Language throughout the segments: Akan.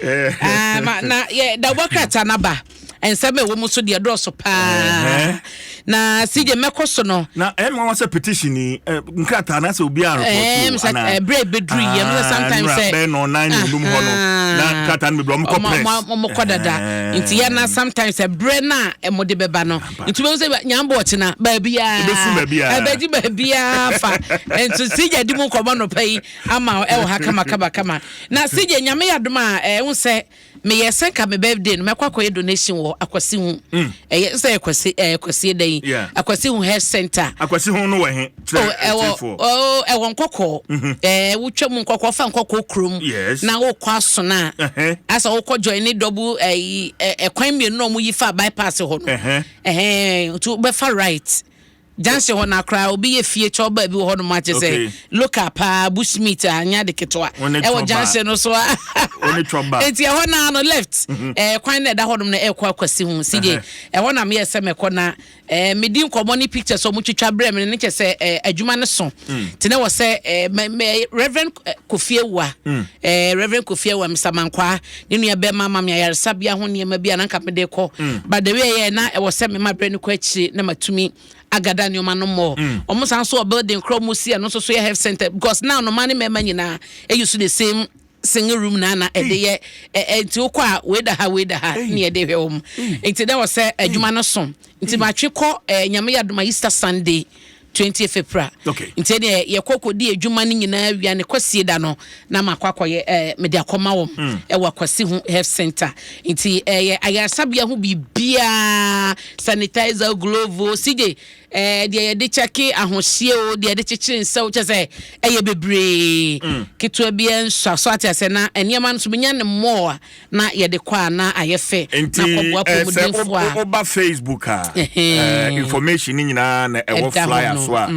na yeah double cut anaba ensem e wo mu so de drosso pa na CJ mekoso no na one say petition ni nkrata na say obi an report na break bedru ye sometimes say be no 9 ndum ho no na krata no be bro ko press mo kodada nti ye na sometimes bre na e mo de beba no nti be say nyambo ochina ba bia abeji ba bia fa nti CJ di mu komo no pai ama e wo hakama kama na CJ nyame yadom a wo say me yesen ka me birthday no mekwakoye donation wo akwasi hu say akwasi dai akwasi hu health center akwasi hu no we he won kokko wutwam nkokko fa nkokko krom na wo kwaso na asa wo ko join ni double kwan me no mu yi fa bypass ho no to be far right Janse ho na kra obi ye fie cho ba bi ho no ma che say look up bushmeat anya de ketwa e wo janse no so oni choba enti e ho na no left kwan na da ho no na e kwa kwasi hu sige e ho na me ye se me ko na me din komo ni pictures so mu twitwa bre me ne che say adwuma ne so tene wo say Reverend Kofiewa Reverend Kofiewa msamankwa ne nua be mama me yaresa bia ho ne ma bia na nka me de ko but the way ye na e wo say me ma bre ne ko achi na matumi agada ni oma no mo omo san so building kromusi no so health center because now no money member nyina e use the same single room na e de ye enti okwa we da ha ni e de hwem enti da was say adwuma no so enti ma twekọ nyame yadoma Easter Sunday 20th April enti de ye kokodi adwuma ni nyina awia ne kwasie da no na makwakoye me de akoma wo e wakwasi hu health center enti ayasabia hu bibia sanitizer glove CJ de cheki ahohie o de chekire nsa o chese eye bebre keto bia nso so ate na eniema nso benya ne mo na ye de kwa na ayefe na kobua pomudefo a oba Facebook information nyina na ewo flyer so a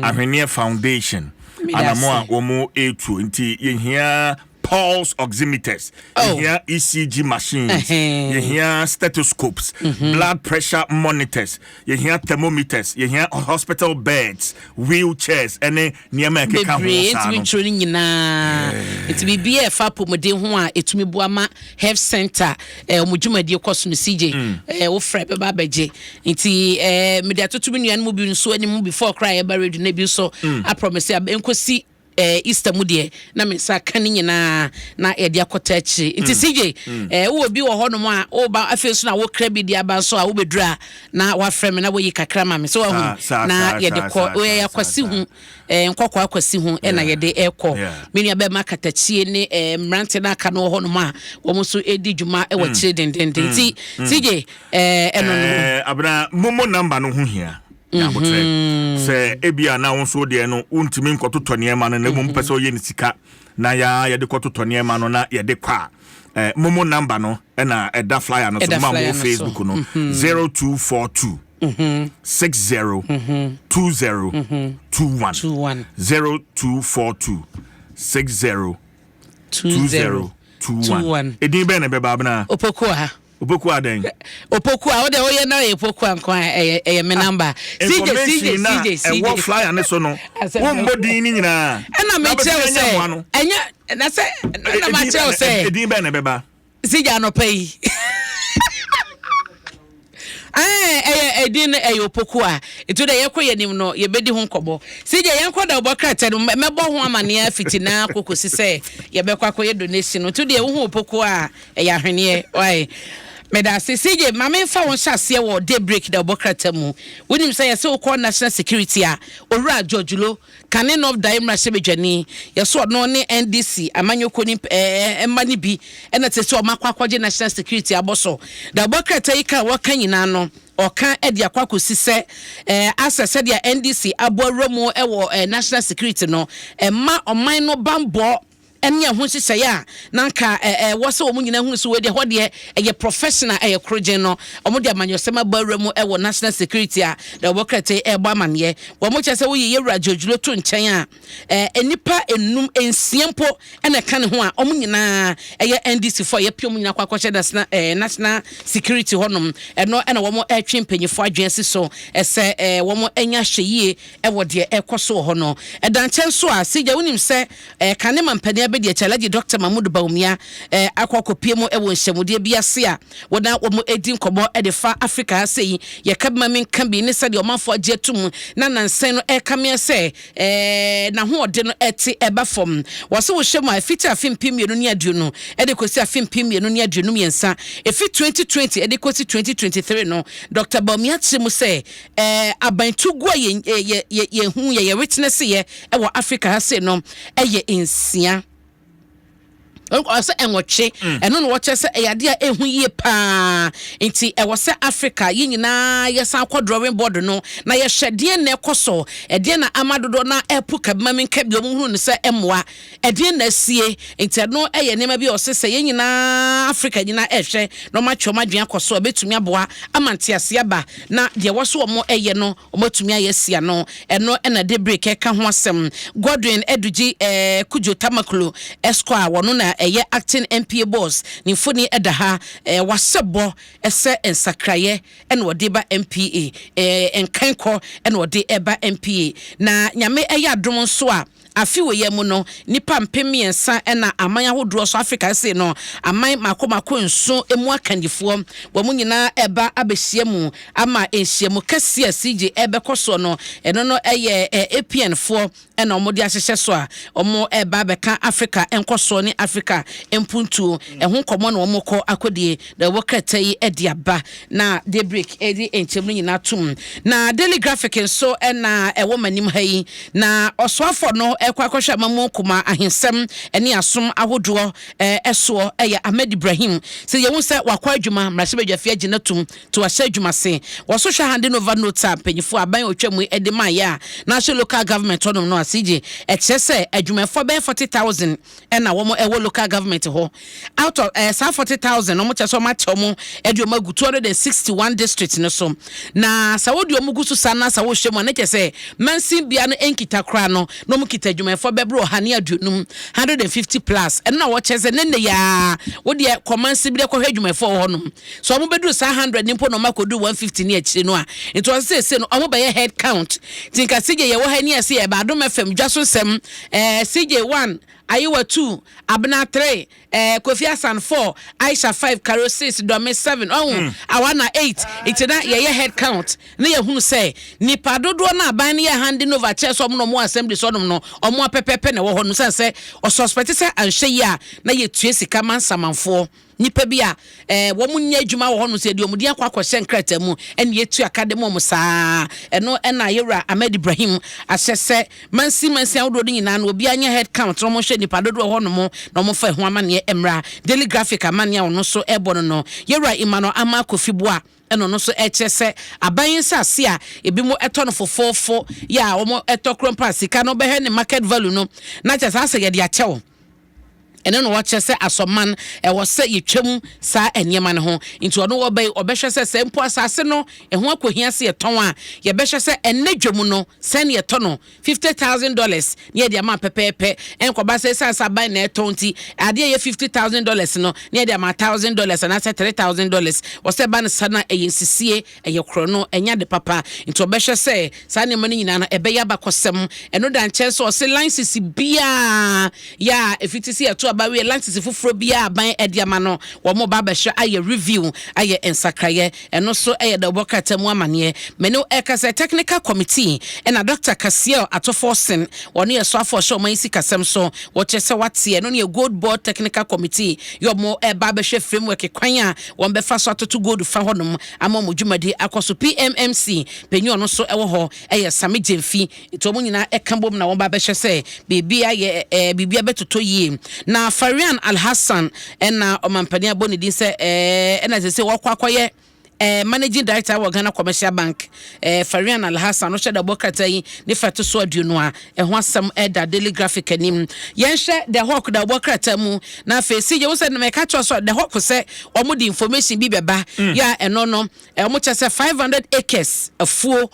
Ahwene Foundation anamo a omo etu nti ye hia pulse oximeters, here ECG machines, you hear stethoscopes, blood pressure monitors, you hear thermometers, you hear hospital beds, wheelchairs, and near it's be BF pomode ho a etumi boama health center omujuma die koso no CJ wo frebe ba beje nti me de atotumi nuan mu bi nso anim before cry eba redu na bi so I promise ya enkosi Easter mudie na me sa kan nyina na e dia kota achi nti CJ wo bi wo hono mu a wo ba afesu na wo kra bi dia ba so a wo bedura na wa frame na wo yi kakra ma me so wa hu na ye de ko wo ya kwasi hu nkokwa akwasi hu na ye de eko me nua be makatachie ne mrante na aka no hono mu a wo mo so edi dwuma e wa chire denden nti CJ eno no abra momo number no hu hia ya botre se ebia na wonso de no untimi nkototo niema no na mu mpese oye ni sika na ya de kototo niema no na ye de kwa momo number no na eda flyer no so ma mo Facebook no 0242 60 20 21 0242 60 20 21 edin be na be ba bna Opoku aden. Opoku a de oye na opoku ankwa me number. CJ. What flyer ne so no. Wo mbodi ni nyina. Na me tell say. Enya na say na ma tell say. Edin be na beba. CJ anopai. Edin opoku a etu de yekoye nim no ye bedi ho nkobo CJ yenko da obokrata no mebo ho amane afitina kokosi se ye bekwa koye donation no tu de wo ho opoku a ya hwene why meda se CJ mama fa won hyase wo daybreak da obokrata mu wonim se ye se wo national security a owura Georgelo canon of daimra shebedwani ye so no ne NDC amanyoko ni emani bi ena te se o makwakwaje national security aboso da obokrata yi ka wo kanyina no oka edi akwakosi se asese dia NDC aboaromu ewo national security no ma oman no bambo enya ho hyehyɛ ya nanka wose wo nyina hu so we de hode eye professional eye kroje no omo de amanyosema bawremu ewo national security a da wokrate ebo amane wo mo kyese wo ye yewura Georgelo to nkyɛn a enipa enum ensiempo ena ka ne ho a omo nyina eye NDC for ye piom nyina kwakɔhyɛ national security honom eno ena wo mo atwe mpanyefo adwense so ese wo mo enya hweyie ewo de ekoso ho no edankyɛn so a sigya wonim sɛ kane mampani be de challenge Dr. Mahmoud Baumia akokopie mu e wo nhyemude bi ase a wona wo mu edi nkomo e de fa Africa sei ye kabma men kan bi ne se de omafo agye atum na nansen no e kame se na ho ode no eti eba fom wo se wo hyemu afiti afimpi mienu ne aduonu e de kosi afimpi mienu ne aduonu miensa efi 2020 e de kosi 2023 no Dr. Baumia chemu se abantu gwa ye hu ye witness ye e wo Africa sei no e ye nsia also enwoche eno no woche se eyade a ehu ye pa nti e wose Africa yi nyina yesa akọ drawing board no na ye hwede na ekoso ede na amadodo na epu kabmamin ka bi omuhunu ne se emoa ede na sie nti no eye nema bi osese ye nyina Africa nyina ehwe no matcho madwen akoso betumi aboa amantiase aba na de woso omo eye no omatumi ayesia no eno na de break eka ho asem Godwin Eduji Kujo Tamaklo Esquire wono na eye acting MPA boss ni funi edaha wasebo ese ensakraye en wode ba MPA enkanko en wode eba MPA na nyame eye adom nso a afiwe ye mu no nipa mpemiensa na amanya hodro so Africa se no aman makomako nso emu akandifo wo mu nyina eba abehie mu ama ehie mu kase CJ ebe koso no eno no eye APN fo na omode ahyehye so a omo eba beka Africa enkoso ni Africa empuntu ehun komo na omoko akodie da wokata yi ediaba na de break edi enchemu nyina tum na daily graphic nso na ewo manim hayi na oswafo no ekwa mamu kuma ahensem ene asom ahodo eso eye Ahmed Ibrahim se ye hu se wakwa adwuma mrase badwafia ginatum to wahye adwuma se woso hwa hande no vanota panyifo aban otwamu edema ya national local government onom no asije ekese adwumafo be 40,000 na wo ewo local government ho out of 40,000 no mo cheso ma chomo edwuma gu 261 districts no so na sawodi omugusu sana sawo hwemu na kese mansin bia no enkita kra no mo kita adwumafo bebro hane adunum 150 plus na wo chese nene ya wo de command bi de ko adwumafo ho no so mo bedu sa 100 nimpo no makodu 150 ne akire no a it was say no omo be head count tinka sije ye wo hani ase e ba Adom FM Dwaso Nsem CJ1 Ayiwa 2 Abna 3 Kofi Hassan 4 Aisha 5 Karo 6 Dome 7 Awana 8 itina ye head count na ye hunu say nipa dodo na aban ne ye handing over chairs omo no mo assembly so no omo apepepe na wo ho no say o suspect say anhye ya na ye tue sika mansamanfo nipa bia wo munya adwuma wo ho no se de omudi akwa nkrata mu ene yetu academy mu saa eno na yewra Ahmed Ibrahim asese mansi awodo nyina na obi anya head count no mo hwe nipa dodo ho no mo na mo fa ho amane emra daily graphic amane wo no so ebo no yewra imano ama kofiboa eno no so echese aban sase a ebi mo eto no fofofo ya wo mo eto krompa sika no be he ne market value no na chese ase ye de achewo ene no wache se asoman wo se yetwam sa enyema ne ho nti ono wo bai obehwe se sempo asase no ho akohia se yeton a ye behwe se enadwam no se ne yeton no $50,000 ne de ama pepepe enkoba se sa ban na eton ti ade ye $50,000 no ne de ama $1,000 na se $3,000 wo se ban sana eyensisie eye krono enya de papa nti obehwe se sa ne mani nyina na ebe ya bakosem eno dan chance o se license bia ya efitisi eto bawe lances fufuro bia ban ediama no wo mo ba behwe aye review aye ensakraye eno so aye da bokata mu amane menu ekase technical committee na Dr. Kasiel Atoforsen woni eso afo show man isi kasem so wo chese wate eno ne gold board technical committee yo mo ba behwe framework kwan a won be fa so atoto gold fa honom ama mo dwumadi akoso PMMC penyu no so ewo ho aye same jemfi to mo nyina ekambom na won ba behwe se bibia ye bibia betoto yie na Farian Al-Hassan na omampania boni din se na se wakwakoye managing director wa Ghana Commercial Bank Farian Al-Hassan no sheda bokata yi ne fato so aduonu a ho asem da daily graphic anim yenhwe the hawk da bokata mu na fesi je wo se na me ka so the hawk se omo di information bi beba ya eno no omo chese 500 acres afuo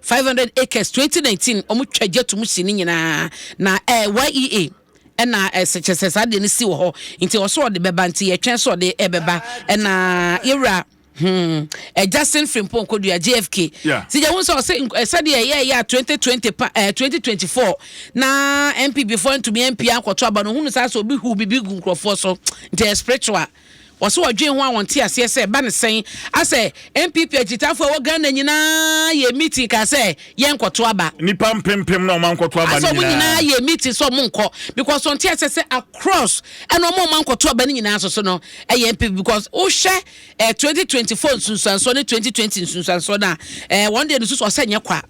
500 acres 2019 omo twaje to mu sini nyina na YEA na SHS ade ne si wo ho nti wo so de beba nti ye twen so de ebeba na yewra Justin Frimpong kodu ya JFK si ja won so say de ya 2024 na MP before to me MP akoto aba no hunu sa so bi hu bibi gu nkrofo so nte spiritual waso wadwen ho awonte ase se ba ne sen ase MPP agitafo wo Ghana nyina ye meeting ka se ye nkoto aba nipa mpempem na o man nkoto aba so nyina ye meeting so mo nko because on tia se across and o mo man nkoto aba nyina so no MPP because o hye 2024 sunsanso ne 2020 sunsanso na one day no so se nye kwa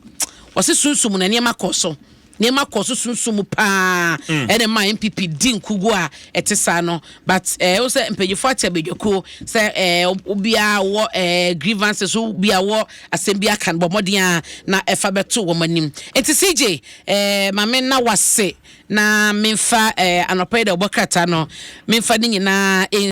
wose sunsum na niema koso nema koso sunsum pa ene ma MPP din kugu a etesa no but o se mpejifo atabedwako se obia wo grievances obia wo asembia kan bomoden na efa beto wo manim enti CJ mame na wase na memfa anopai da obokata no memfa ni nyina